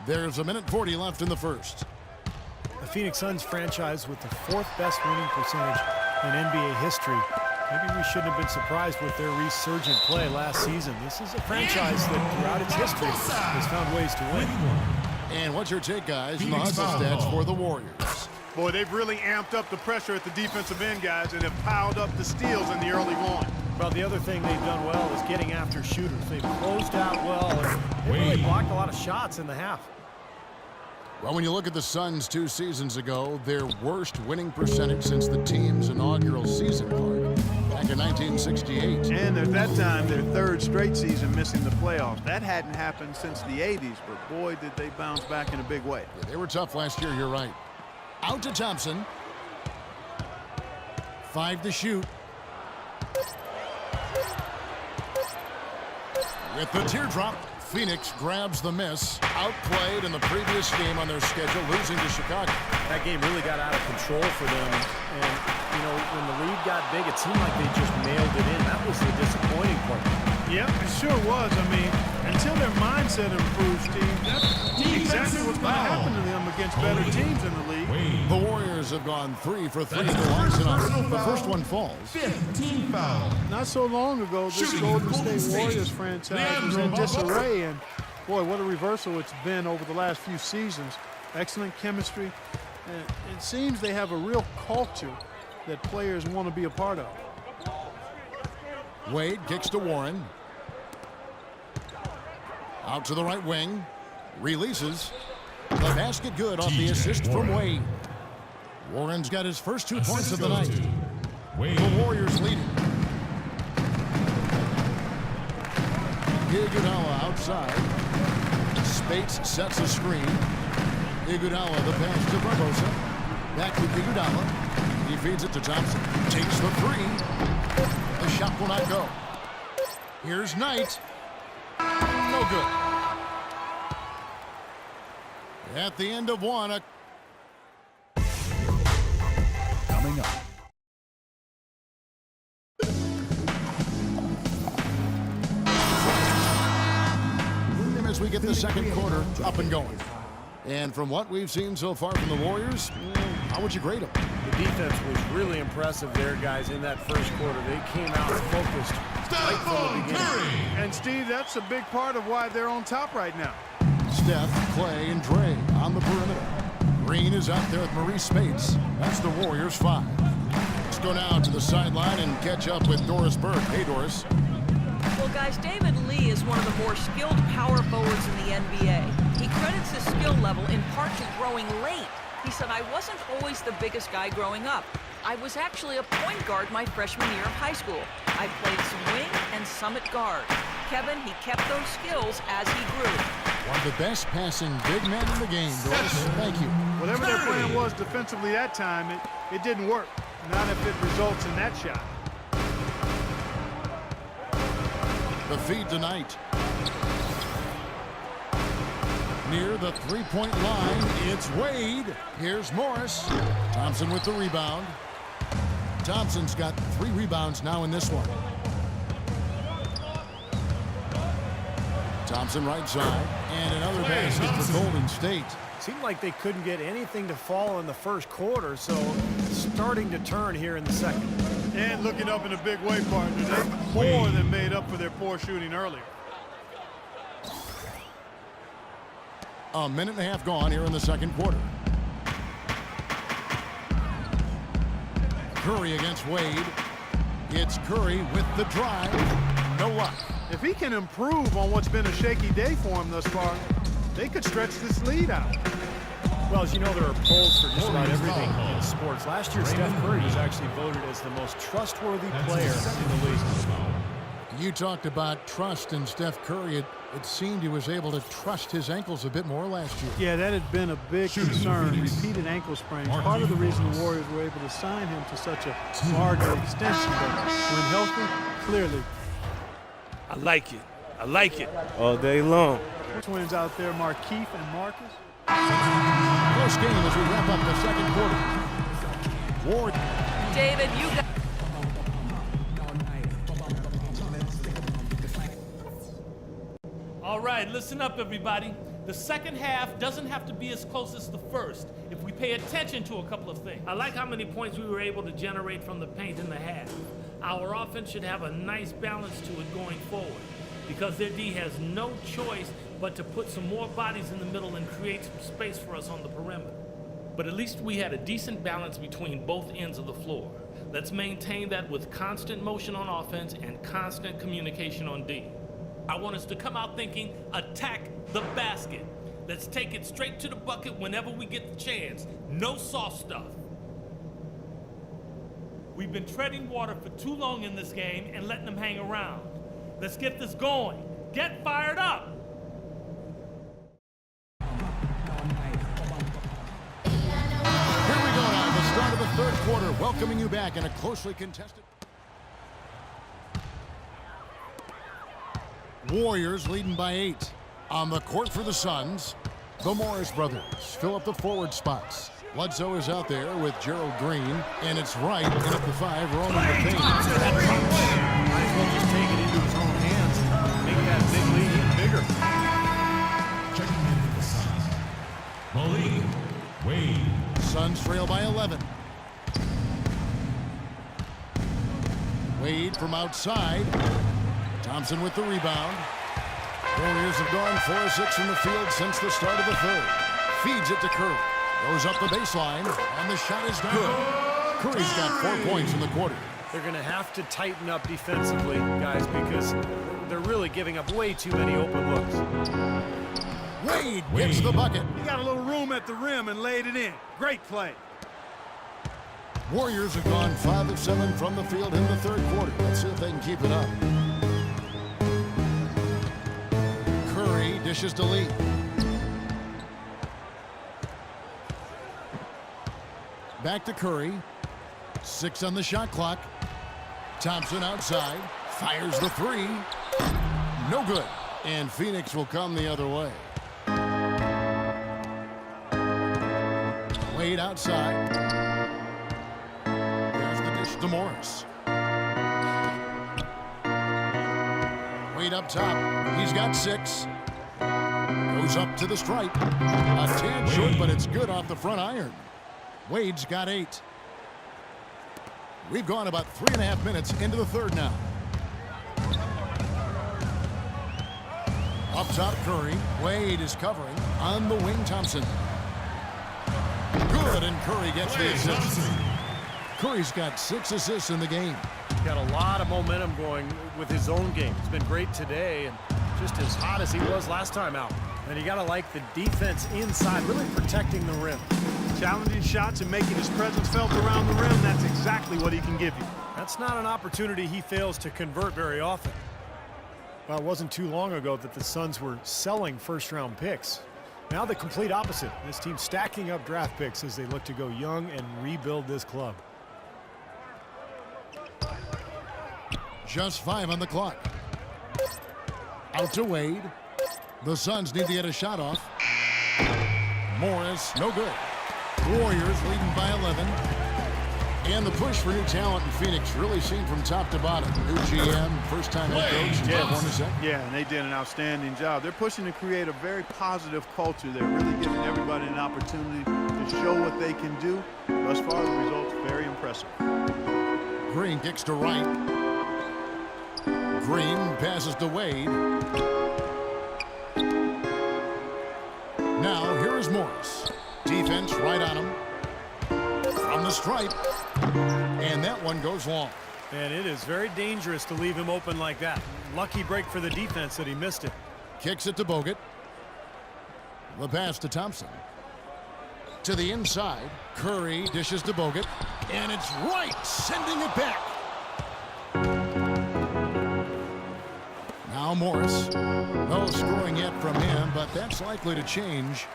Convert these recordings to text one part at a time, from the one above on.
There's a minute 40 left in the first. The Phoenix Suns franchise with the 4th best winning percentage in NBA history. Maybe we shouldn't have been surprised with their resurgent play last season. This is a franchise that throughout its history has found ways to win. And what's your take, guys, on the hustle stats for the Warriors? Boy, they've really amped up the pressure at the defensive end, guys, and have piled up the steals in the early going. Well, the other thing they've done well is getting after shooters. They've closed out well, and they've really blocked a lot of shots in the half. Well, when you look at the Suns 2 seasons ago, their worst winning percentage since the team's inaugural season, Clark, back in 1968. And at that time, their 3rd straight season missing the playoffs. That hadn't happened since the 80s, but boy, did they bounce back in a big way. Yeah, they were tough last year, you're right. Out to Thompson. 5 to shoot. With the teardrop, Phoenix grabs the miss. Outplayed in the previous game on their schedule, losing to Chicago. That game really got out of control for them. And, you know, when the lead got big, it seemed like they just mailed it in. That was the disappointing part. Yep, it sure was. I mean, until their mindset improves, Steve, that's exactly what's going to happen to them against better teams in the league. The Warriors have gone 3 for 3 in the line tonight. The first one falls. 5th team foul. Not so long ago, this Golden State Warriors franchise was in disarray, and boy, what a reversal it's been over the last few seasons. Excellent chemistry, and it seems they have a real culture that players want to be a part of. Wade kicks to Warren. Out to the right wing. Releases. The basket good off the assist from Wade. Warren's got his first 2 points of the night. The Warriors leading. Iguodala outside. Spates sets a screen. Iguodala the pass to Barbosa. Back to Iguodala. He feeds it to Thompson. Takes the 3. The shot will not go. Here's Knight. No good. At the end of one, coming up. As we get the second quarter up and going. And from what we've seen so far from the Warriors, how would you grade them? The defense was really impressive there, guys, in that first quarter. They came out focused right from the beginning. And, Steve, that's a big part of why they're on top right now. Steph, Clay, and Dre on the perimeter. Green is out there with Maurice Spates. That's the Warriors 5. Let's go now to the sideline and catch up with Doris Burke. Hey, Doris. Well, guys, David Lee is one of the more skilled power forwards in the NBA. He credits his skill level in part to growing late. He said, I wasn't always the biggest guy growing up. I was actually a point guard my freshman year of high school. I played some wing and some at guard. Kevin, he kept those skills as he grew. One of the best passing big men in the game, Doris. Thank you. Whatever their plan was defensively that time, it didn't work. Not if it results in that shot. The feed tonight. Near the three-point line, it's Wade. Here's Morris. Thompson with the rebound. Thompson's got 3 rebounds now in this one. Thompson right side. And another basket for Golden State. Seemed like they couldn't get anything to fall in the first quarter, so starting to turn here in the second. And looking up in a big way, partner. They more than made up for their poor shooting earlier. A minute and a half gone here in the second quarter. Curry against Wade. It's Curry with the drive. No luck. If he can improve on what's been a shaky day for him thus far, they could stretch this lead out. Well, as you know, there are polls for just about everything in sports. Last year, Steph Curry was actually voted as the most trustworthy player in the league. You talked about trust in Steph Curry. It seemed he was able to trust his ankles a bit more last year. Yeah, that had been a big concern. Repeated ankle sprains. Part of the reason the Warriors were able to sign him to such a large extension. But when healthy, clearly. I like it. I like it. All day long. Twins out there, Markieff and Marcus. Close game as we wrap up the second quarter. Ward. David, you got... All right, listen up, everybody. The second half doesn't have to be as close as the first if we pay attention to a couple of things. I like how many points we were able to generate from the paint in the half. Our offense should have a nice balance to it going forward because their D has no choice but to put some more bodies in the middle and create some space for us on the perimeter. But at least we had a decent balance between both ends of the floor. Let's maintain that with constant motion on offense and constant communication on D. I want us to come out thinking, attack the basket. Let's take it straight to the bucket whenever we get the chance. No soft stuff. We've been treading water for too long in this game and letting them hang around. Let's get this going. Get fired up! Here we go now, the start of the third quarter, welcoming you back in a closely contested. Warriors leading by 8. On the court for the Suns, the Morris brothers fill up the forward spots. Bledsoe is out there with Gerald Green, and it's Wright in at the 5, rolling the paint. Might as well just take it into his own hands and make that big lead even bigger. Checking in for the Suns, Malik Wade. Suns trail by 11. Wade from outside. Thompson with the rebound. Warriors have gone 4 of 6 from the field since the start of the third. Feeds it to Curry. Goes up the baseline, and the shot is good. Curry's got 4 points in the quarter. They're going to have to tighten up defensively, guys, because they're really giving up way too many open looks. Wade gets the bucket. He got a little room at the rim and laid it in. Great play. Warriors have gone 5 of 7 from the field in the third quarter. Let's see if they can keep it up. Curry dishes to Lee. Back to Curry. 6 on the shot clock. Thompson outside. Fires the 3. No good. And Phoenix will come the other way. Wade outside. There's the dish to Morris. Wade up top. He's got 6. Goes up to the stripe. A tad short, but it's good off the front iron. Wade's got 8. We've gone about 3.5 minutes into the third now. Up top, Curry. Wade is covering. On the wing, Thompson. Good, and Curry gets the assist. Curry's got 6 assists in the game. Got a lot of momentum going with his own game. It's been great today and just as hot as he was last time out. And you got to like the defense inside, really protecting the rim. Challenging shots and making his presence felt around the rim, that's exactly what he can give you. That's not an opportunity he fails to convert very often. Well, it wasn't too long ago that the Suns were selling first-round picks. Now the complete opposite. This team stacking up draft picks as they look to go young and rebuild this club. Just 5 on the clock. Out to Wade. The Suns need to get a shot off. Morris, no good. Warriors leading by 11. And the push for new talent in Phoenix really seen from top to bottom. New GM, first-time head coach, Jeff Hornacek. Yeah, and they did an outstanding job. They're pushing to create a very positive culture. They're really giving everybody an opportunity to show what they can do. Thus far, the results very impressive. Green kicks to Wright. Green passes to Wade. Now, here is Morris. Defense right on him. From the stripe. And that one goes long. And it is very dangerous to leave him open like that. Lucky break for the defense that he missed it. Kicks it to Bogut. The pass to Thompson. To the inside. Curry dishes to Bogut. And it's Wright sending it back. Now Morris. No scoring yet from him, but that's likely to change.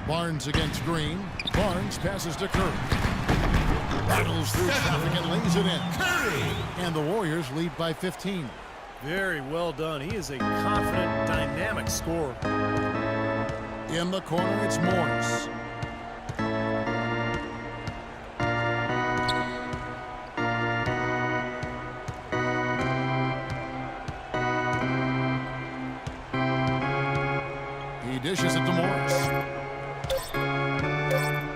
Barnes against Green. Barnes passes to Curry. Rattles through traffic and lays it in. Curry! And the Warriors lead by 15. Very well done. He is a confident, dynamic scorer. In the corner, it's Morris. dishes it to Morris.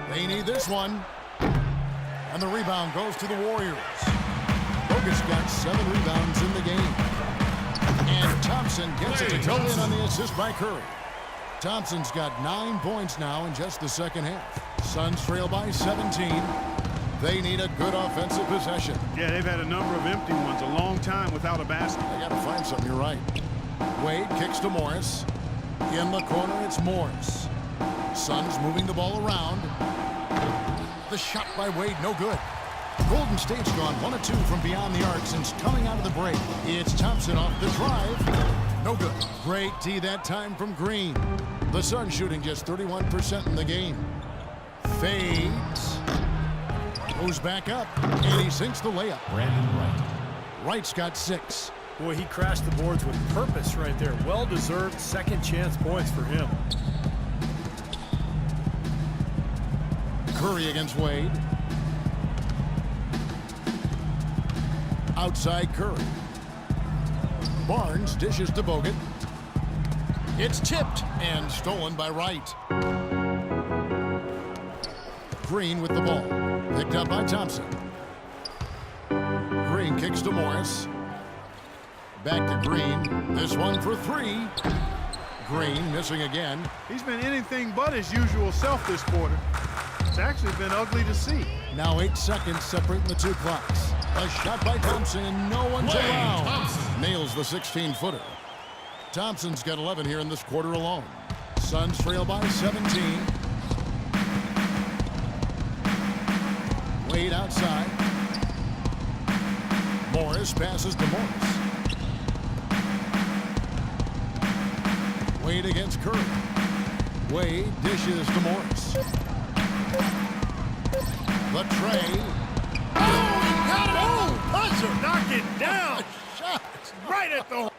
They need this one. And the rebound goes to the Warriors. Bogut's got 7 rebounds in the game. And Thompson gets it to go in on the assist by Curry. Thompson's got 9 points now in just the second half. Suns trail by 17. They need a good offensive possession. Yeah, they've had a number of empty ones, a long time without a basket. They got to find something, you're right. Wade kicks to Morris. In the corner, it's Morris. Suns moving the ball around. The shot by Wade, no good. Golden State's gone 1 of 2 from beyond the arc since coming out of the break. It's Thompson off the drive. No good. Great D that time from Green. The Suns shooting just 31% in the game. Fades. Goes back up, and he sinks the layup. Brandon Wright. Wright's got 6. Boy, he crashed the boards with purpose right there. Well-deserved second chance points for him. Curry against Wade. Outside Curry. Barnes dishes to Bogut. It's tipped and stolen by Wright. Green with the ball. Picked up by Thompson. Green kicks to Morris. Back to Green. This one for 3. Green missing again. He's been anything but his usual self this quarter. It's actually been ugly to see. Now 8 seconds separating the 2 clocks. A shot by Thompson, and no one's Wade around. Thompson. Nails the 16-footer. Thompson's got 11 here in this quarter alone. Suns trail by 17. Wade outside. Morris passes to Morris. Wade against Curry. Wade dishes to Morris. The tray. Oh, he got it! Oh, buzzer! Knock it down! Shot! Right at the...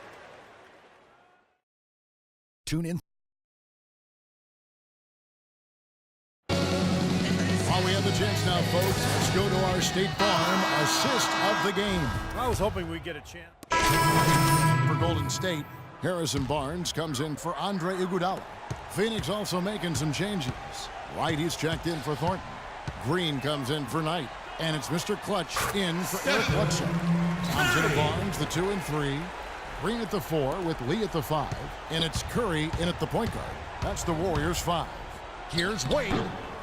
Tune in. While we have the chance now, folks, let's go to our State Farm assist of the game. I was hoping we'd get a chance. For Golden State, Harrison Barnes comes in for Andre Iguodala. Phoenix also making some changes. Whitey's checked in for Thornton. Green comes in for Knight. And it's Mr. Clutch in for Eric Bledsoe. Thompson and Barnes, the 2 and 3. Green at the 4 with Lee at the 5. And it's Curry in at the point guard. That's the Warriors 5. Here's Wade.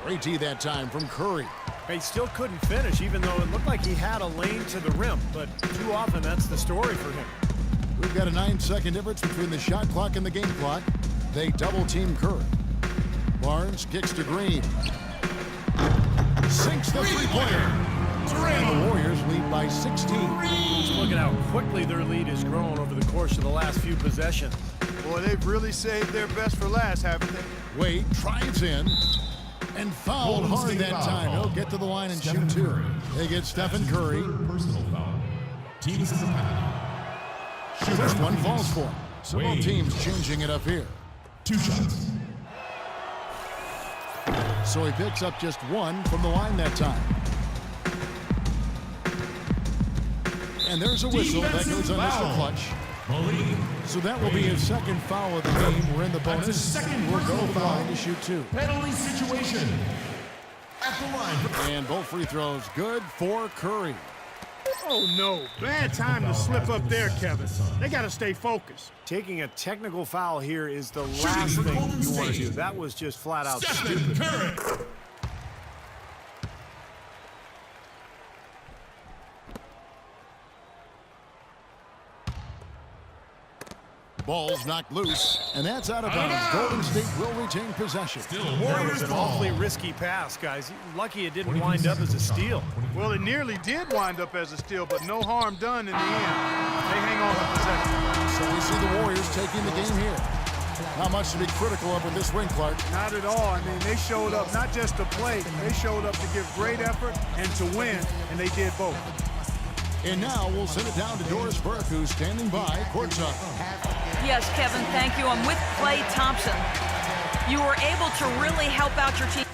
Great D that time from Curry. He still couldn't finish, even though it looked like he had a lane to the rim. But too often, that's the story for him. We've got a 9-second difference between the shot clock and the game clock. They double-team Curry. Barnes kicks to Green. Sinks the three-pointer. And the Warriors lead by 16. Just look at how quickly their lead has grown over the course of the last few possessions. Boy, they've really saved their best for last, haven't they? Wade drives in and fouled Golden hard State that foul time. call. He'll get to the line and Stephen shoot 2. Curry. They get Stephen Curry. Third personal foul. Teams in the penalty. First one falls for him. So both Wade. teams changing it up here. 2 shots. So he picks up just 1 from the line that time. And there's a whistle that goes on Mr. Clutch. Malik. So that will be his second foul of the game. We're in the That's his bonus. second We'll go personal to the foul. line to shoot 2. Penalty situation. At the line. And both free throws good for Curry. Oh, no. Bad time to slip up there, Kevin. They got to stay focused. Taking a technical foul here is the Shooting last for thing Golden you want to State. do. That was just flat out Stephen stupid. Curry. Ball's knocked loose, and that's out of bounds. Golden State will retain possession. Still That Warriors was an ball. awfully risky pass, guys. Lucky it didn't wind up as a steal. Well, it nearly did wind up as a steal, but no harm done in the end. They hang on to possession. So we see the Warriors taking the game here. Not much to be critical of with this win, Clark. Not at all. I mean, they showed up not just to play. They showed up to give great effort and to win, and they did both. And now we'll send it down to Doris Burke, who's standing by courtside. Yes, Kevin, thank you. I'm with Klay Thompson. You were able to really help out your team.